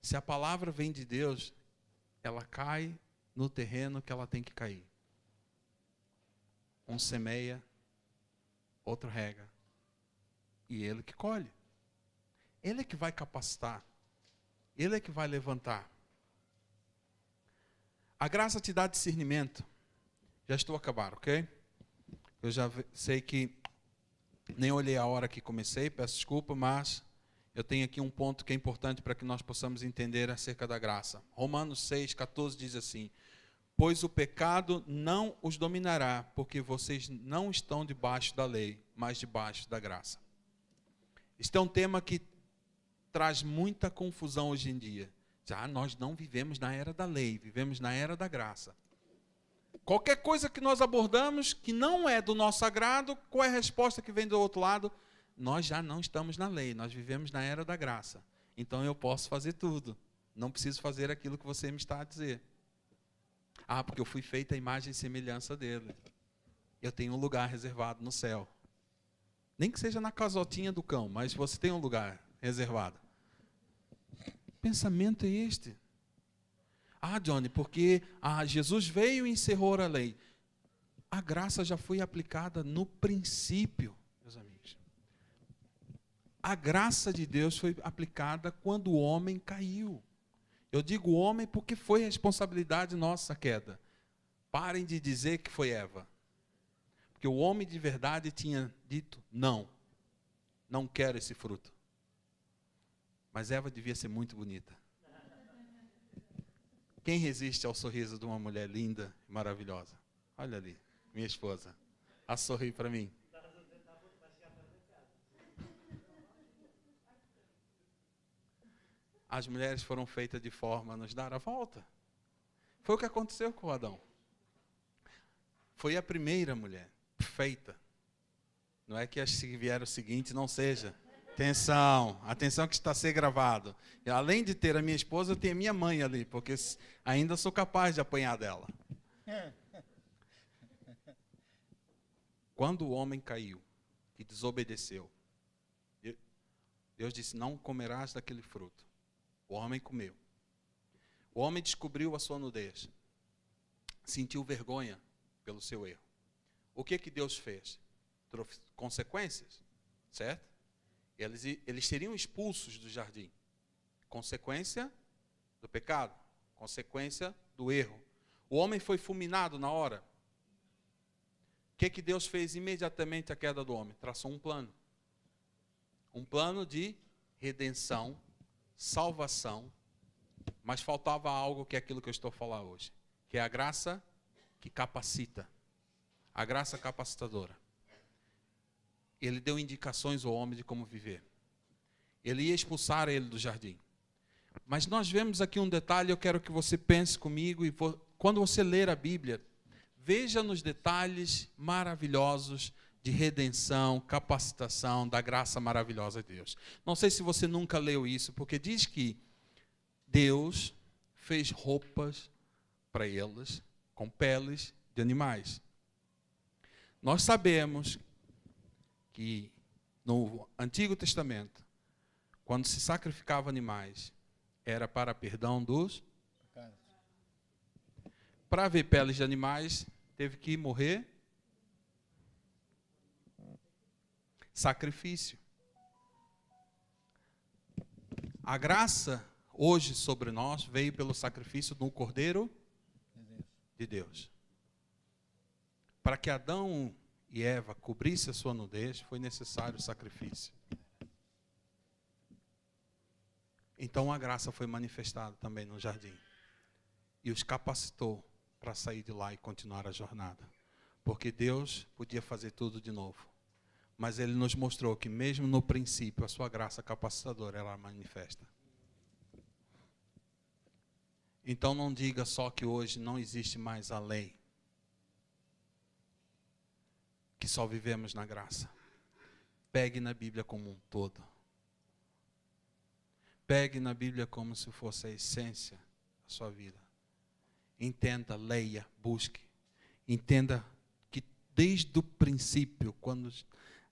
Se a palavra vem de Deus, ela cai no terreno que ela tem que cair. Um semeia, outro rega. E ele que colhe. Ele é que vai capacitar. Ele é que vai levantar. A graça te dá discernimento. Já estou a acabar, ok? Eu já sei que nem olhei a hora que comecei, peço desculpa, mas eu tenho aqui um ponto que é importante para que nós possamos entender acerca da graça. Romanos 6,14 diz assim: pois o pecado não os dominará, porque vocês não estão debaixo da lei, mas debaixo da graça. Este é um tema que traz muita confusão hoje em dia. Nós não vivemos na era da lei, vivemos na era da graça. Qualquer coisa que nós abordamos que não é do nosso agrado, qual é a resposta que vem do outro lado? Nós já não estamos na lei, nós vivemos na era da graça. Então eu posso fazer tudo. Não preciso fazer aquilo que você me está a dizer. Porque eu fui feita a imagem e semelhança dele. Eu tenho um lugar reservado no céu. Nem que seja na casotinha do cão, mas você tem um lugar reservado. Pensamento é este. Johnny, porque Jesus veio e encerrou a lei. A graça já foi aplicada no princípio, meus amigos. A graça de Deus foi aplicada quando o homem caiu. Eu digo homem porque foi responsabilidade nossa a queda. Parem de dizer que foi Eva. Porque o homem de verdade tinha dito, não quero esse fruto. Mas Eva devia ser muito bonita. Quem resiste ao sorriso de uma mulher linda e maravilhosa? Olha ali, minha esposa. A sorrir para mim. As mulheres foram feitas de forma a nos dar a volta. Foi o que aconteceu com Adão. Foi a primeira mulher feita. Não é que as que vieram seguintes não seja. Atenção que está a ser gravado. E além de ter a minha esposa, eu tenho a minha mãe ali, porque ainda sou capaz de apanhar dela. Quando o homem caiu e desobedeceu, Deus disse, não comerás daquele fruto. O homem comeu. O homem descobriu a sua nudez. Sentiu vergonha pelo seu erro. O que Deus fez? Trouxe consequências, certo? Eles seriam expulsos do jardim. Consequência do pecado. Consequência do erro. O homem foi fulminado na hora. O que Deus fez imediatamente à queda do homem? Traçou um plano. Um plano de redenção, salvação. Mas faltava algo que é aquilo que eu estou a falar hoje. Que é a graça que capacita. A graça capacitadora. Ele deu indicações ao homem de como viver. Ele ia expulsar ele do jardim. Mas nós vemos aqui um detalhe, eu quero que você pense comigo, e quando você ler a Bíblia, veja nos detalhes maravilhosos de redenção, capacitação, da graça maravilhosa de Deus. Não sei se você nunca leu isso, porque diz que Deus fez roupas para eles com peles de animais. Nós sabemos que no Antigo Testamento, quando se sacrificava animais, era para perdão dos pecados. Para ver peles de animais, teve que morrer sacrifício. A graça hoje sobre nós veio pelo sacrifício do Cordeiro de Deus. Para que Adão e Eva cobrissem a sua nudez, foi necessário o sacrifício. Então a graça foi manifestada também no jardim. E os capacitou para sair de lá e continuar a jornada. Porque Deus podia fazer tudo de novo. Mas Ele nos mostrou que mesmo no princípio, a sua graça capacitadora, ela manifesta. Então não diga só que hoje não existe mais a lei, que só vivemos na graça. Pegue na Bíblia como um todo. Pegue na Bíblia como se fosse a essência da sua vida. Entenda, leia, busque. Entenda que desde o princípio, quando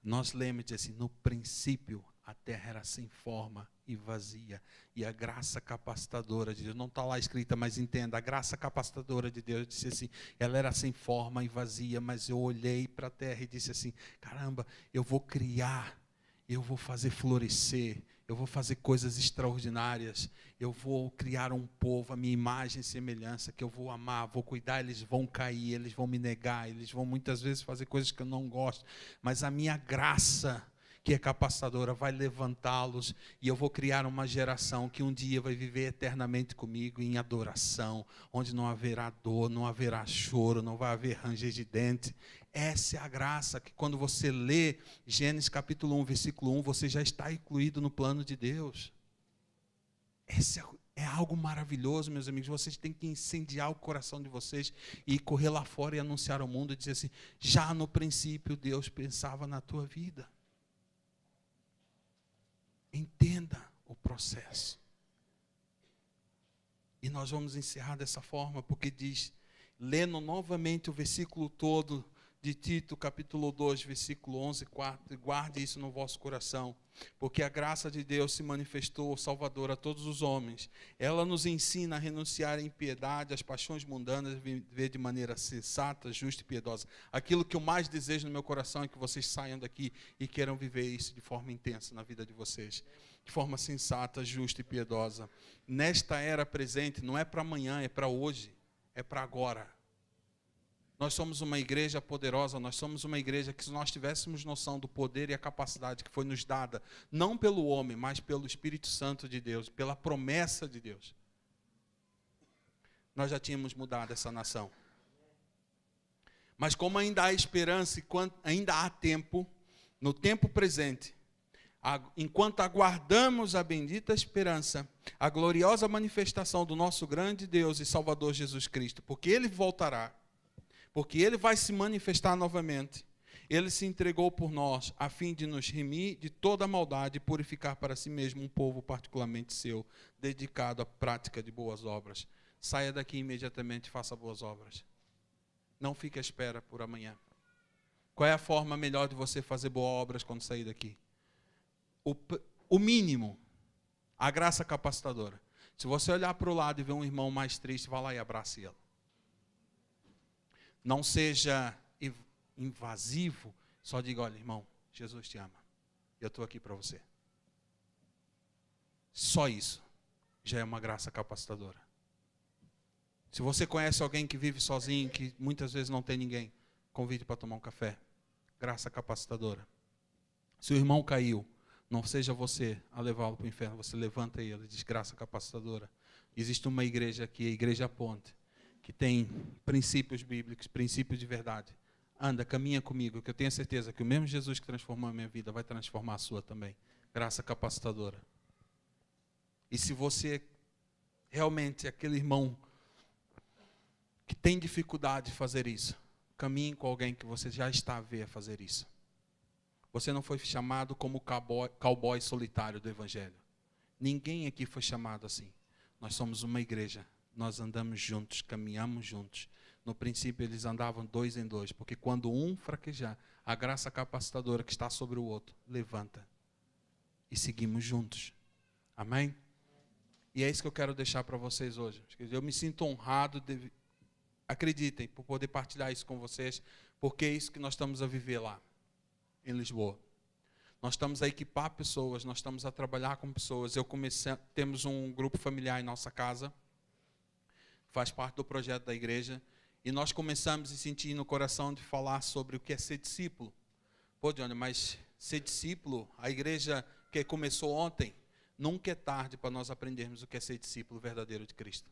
nós lemos, diz assim, no princípio a terra era sem forma e vazia. E a graça capacitadora de Deus, não está lá escrita, mas entenda, a graça capacitadora de Deus disse assim, ela era sem forma e vazia, mas eu olhei para a terra e disse assim, caramba, eu vou criar, eu vou fazer florescer, eu vou fazer coisas extraordinárias, eu vou criar um povo, a minha imagem e semelhança, que eu vou amar, vou cuidar, eles vão cair, eles vão me negar, eles vão muitas vezes fazer coisas que eu não gosto, mas a minha graça, que é capacitadora, vai levantá-los, e eu vou criar uma geração que um dia vai viver eternamente comigo em adoração, onde não haverá dor, não haverá choro, não vai haver ranger de dente. Essa é a graça, que quando você lê Gênesis capítulo 1, versículo 1, você já está incluído no plano de Deus. Esse é algo maravilhoso, meus amigos. Vocês têm que incendiar o coração de vocês e correr lá fora e anunciar ao mundo e dizer assim, já no princípio Deus pensava na tua vida. Entenda o processo. E nós vamos encerrar dessa forma, porque diz, lendo novamente o versículo todo de Tito, capítulo 2, versículo 11, 4, guarde isso no vosso coração, porque a graça de Deus se manifestou salvadora a todos os homens. Ela nos ensina a renunciar à impiedade, às paixões mundanas, viver de maneira sensata, justa e piedosa. Aquilo que eu mais desejo no meu coração é que vocês saiam daqui e queiram viver isso de forma intensa na vida de vocês. De forma sensata, justa e piedosa. Nesta era presente, não é para amanhã, é para hoje, é para agora. Nós somos uma igreja poderosa, nós somos uma igreja que, se nós tivéssemos noção do poder e a capacidade que foi nos dada, não pelo homem, mas pelo Espírito Santo de Deus, pela promessa de Deus, nós já tínhamos mudado essa nação. Mas como ainda há esperança e ainda há tempo, no tempo presente, enquanto aguardamos a bendita esperança, a gloriosa manifestação do nosso grande Deus e Salvador Jesus Cristo, porque Ele voltará, porque Ele vai se manifestar novamente. Ele se entregou por nós, a fim de nos remir de toda a maldade e purificar para si mesmo um povo particularmente seu, dedicado à prática de boas obras. Saia daqui imediatamente e faça boas obras. Não fique à espera por amanhã. Qual é a forma melhor de você fazer boas obras quando sair daqui? O mínimo, a graça capacitadora. Se você olhar para o lado e ver um irmão mais triste, vá lá e abrace ele. Não seja invasivo, só diga, olha, irmão, Jesus te ama. Eu estou aqui para você. Só isso já é uma graça capacitadora. Se você conhece alguém que vive sozinho, que muitas vezes não tem ninguém, convide para tomar um café. Graça capacitadora. Se o irmão caiu, não seja você a levá-lo para o inferno, você levanta ele, diz graça capacitadora. Existe uma igreja aqui, a Igreja Ponte, que tem princípios bíblicos, princípios de verdade. Anda, caminha comigo, que eu tenho certeza que o mesmo Jesus que transformou a minha vida vai transformar a sua também. Graça capacitadora. E se você realmente é aquele irmão que tem dificuldade de fazer isso, caminhe com alguém que você já está a ver fazer isso. Você não foi chamado como cowboy solitário do Evangelho. Ninguém aqui foi chamado assim. Nós somos uma igreja. Nós andamos juntos, caminhamos juntos. No princípio eles andavam 2 em 2, porque quando um fraquejar, a graça capacitadora que está sobre o outro, levanta. E seguimos juntos. Amém? E é isso que eu quero deixar para vocês hoje. Eu me sinto honrado, acreditem, por poder partilhar isso com vocês, porque é isso que nós estamos a viver lá, em Lisboa. Nós estamos a equipar pessoas, nós estamos a trabalhar com pessoas. Temos um grupo familiar em nossa casa, faz parte do projeto da igreja, e nós começamos a sentir no coração de falar sobre o que é ser discípulo. Pô, Johnny, mas ser discípulo, a igreja que começou ontem, nunca é tarde para nós aprendermos o que é ser discípulo verdadeiro de Cristo.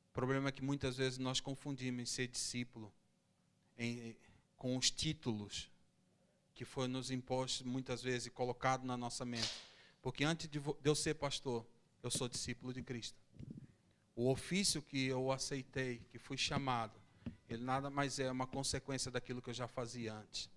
O problema é que muitas vezes nós confundimos ser discípulo com os títulos que foi nos impostos muitas vezes e colocado na nossa mente. Porque antes de eu ser pastor, eu sou discípulo de Cristo. O ofício que eu aceitei, que fui chamado, ele nada mais é uma consequência daquilo que eu já fazia antes.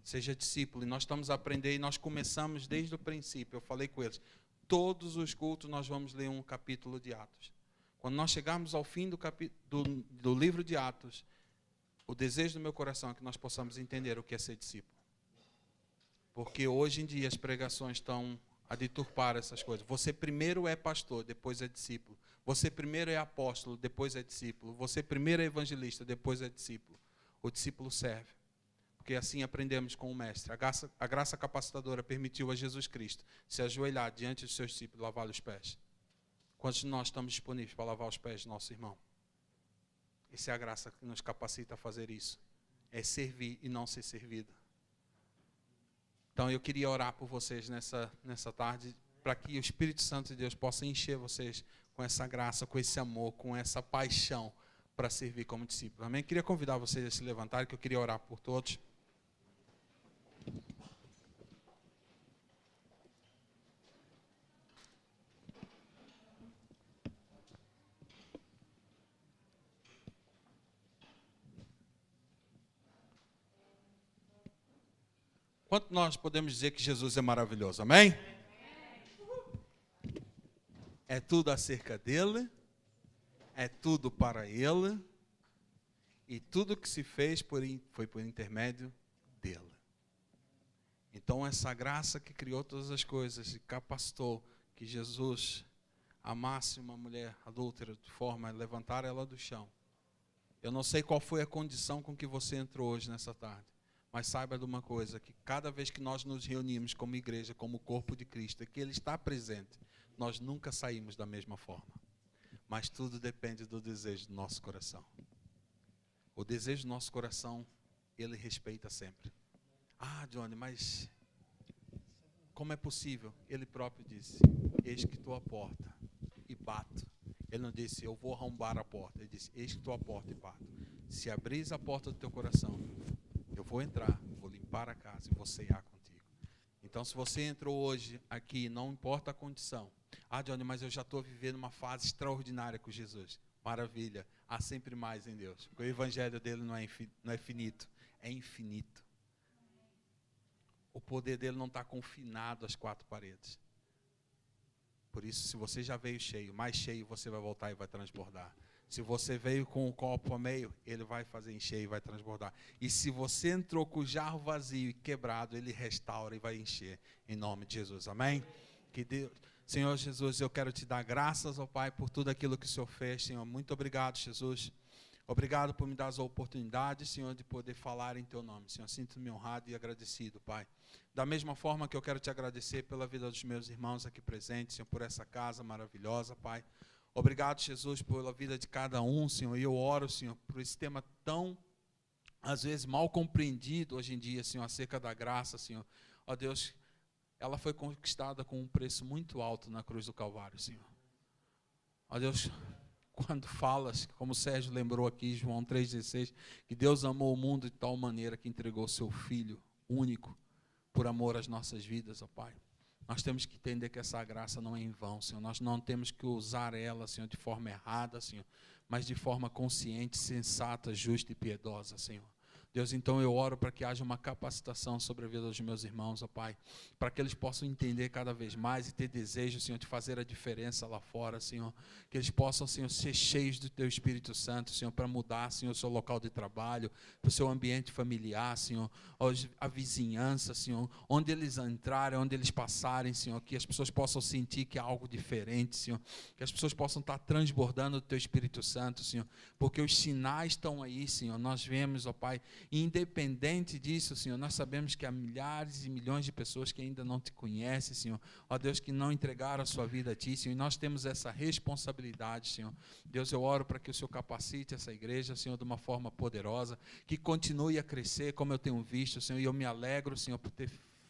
Seja discípulo. E nós estamos a aprender e nós começamos desde o princípio. Eu falei com eles. Todos os cultos nós vamos ler um capítulo de Atos. Quando nós chegarmos ao fim do livro de Atos, o desejo do meu coração é que nós possamos entender o que é ser discípulo. Porque hoje em dia as pregações estão a deturpar essas coisas. Você primeiro é pastor, depois é discípulo. Você primeiro é apóstolo, depois é discípulo. Você primeiro é evangelista, depois é discípulo. O discípulo serve. Porque assim aprendemos com o mestre. A graça capacitadora permitiu a Jesus Cristo se ajoelhar diante dos seus discípulos e lavar-lhe os pés. Quantos de nós estamos disponíveis para lavar os pés do nosso irmão? Essa é a graça que nos capacita a fazer isso. É servir e não ser servido. Então eu queria orar por vocês nessa tarde, para que o Espírito Santo de Deus possa encher vocês com essa graça, com esse amor, com essa paixão para servir como discípulo. Amém? Queria convidar vocês a se levantarem, que eu queria orar por todos. Quanto nós podemos dizer que Jesus é maravilhoso? Amém? É tudo acerca dele, é tudo para ele, e tudo que se fez foi por intermédio dele. Então essa graça que criou todas as coisas e capacitou que Jesus amasse uma mulher adúltera de forma a levantar ela do chão. Eu não sei qual foi a condição com que você entrou hoje nessa tarde. Mas saiba de uma coisa, que cada vez que nós nos reunimos como igreja, como corpo de Cristo, que Ele está presente, nós nunca saímos da mesma forma. Mas tudo depende do desejo do nosso coração. O desejo do nosso coração, Ele respeita sempre. Ah, Johnny, mas como é possível? Ele próprio disse, eis que estou à porta e bato. Ele não disse, eu vou arrombar a porta. Ele disse, eis que estou à porta e bato. Se abris a porta do teu coração, eu vou entrar, vou limpar a casa e vou ceiar contigo. Então, se você entrou hoje aqui, não importa a condição. Ah, Johnny, mas eu já estou vivendo uma fase extraordinária com Jesus. Maravilha. Há sempre mais em Deus. Porque o evangelho dele não é finito, é infinito. O poder dele não está confinado às quatro paredes. Por isso, se você já veio cheio, mais cheio você vai voltar e vai transbordar. Se você veio com o copo a meio, ele vai fazer encher e vai transbordar. E se você entrou com o jarro vazio e quebrado, ele restaura e vai encher. Em nome de Jesus. Amém? Que Deus, Senhor Jesus, eu quero te dar graças ao Pai por tudo aquilo que o Senhor fez. Senhor, muito obrigado, Jesus. Obrigado por me dar as oportunidades, Senhor, de poder falar em teu nome. Senhor, sinto-me honrado e agradecido, Pai. Da mesma forma que eu quero te agradecer pela vida dos meus irmãos aqui presentes, Senhor, por essa casa maravilhosa, Pai. Obrigado, Jesus, pela vida de cada um, Senhor. E eu oro, Senhor, por esse tema tão, às vezes, mal compreendido hoje em dia, Senhor, acerca da graça, Senhor. Ó Deus, ela foi conquistada com um preço muito alto na cruz do Calvário, Senhor. Ó Deus, quando falas, como o Sérgio lembrou aqui, João 3,16, que Deus amou o mundo de tal maneira que entregou seu Filho único por amor às nossas vidas, ó Pai. Nós temos que entender que essa graça não é em vão, Senhor. Nós não temos que usar ela, Senhor, de forma errada, Senhor, mas de forma consciente, sensata, justa e piedosa, Senhor. Deus, então eu oro para que haja uma capacitação sobre a vida dos meus irmãos, ó Pai, para que eles possam entender cada vez mais e ter desejo, Senhor, de fazer a diferença lá fora, Senhor, que eles possam, Senhor, ser cheios do Teu Espírito Santo, Senhor, para mudar, Senhor, o seu local de trabalho, para o seu ambiente familiar, Senhor, a vizinhança, Senhor, onde eles entrarem, onde eles passarem, Senhor, que as pessoas possam sentir que há algo diferente, Senhor, que as pessoas possam estar transbordando do Teu Espírito Santo, Senhor, porque os sinais estão aí, Senhor, nós vemos, ó Pai. E independente disso, Senhor, nós sabemos que há milhares e milhões de pessoas que ainda não te conhecem, Senhor. Ó Deus, que não entregaram a sua vida a ti, Senhor. E nós temos essa responsabilidade, Senhor. Deus, eu oro para que o Senhor capacite essa igreja, Senhor, de uma forma poderosa, que continue a crescer, como eu tenho visto, Senhor. E eu me alegro, Senhor, por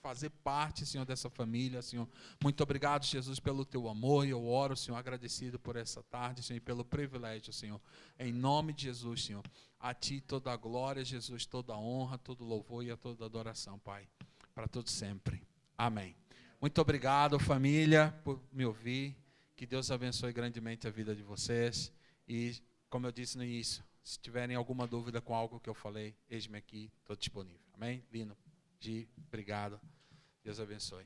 fazer parte, Senhor, dessa família, Senhor. Muito obrigado, Jesus, pelo teu amor. E eu oro, Senhor, agradecido por essa tarde, Senhor, e pelo privilégio, Senhor. Em nome de Jesus, Senhor. A ti toda a glória, Jesus, toda a honra, todo o louvor e a toda a adoração, Pai. Para todos sempre. Amém. Muito obrigado, família, por me ouvir. Que Deus abençoe grandemente a vida de vocês. E, como eu disse no início, se tiverem alguma dúvida com algo que eu falei, eis-me aqui, estou disponível. Amém? Lino, Gi, obrigado. Deus abençoe.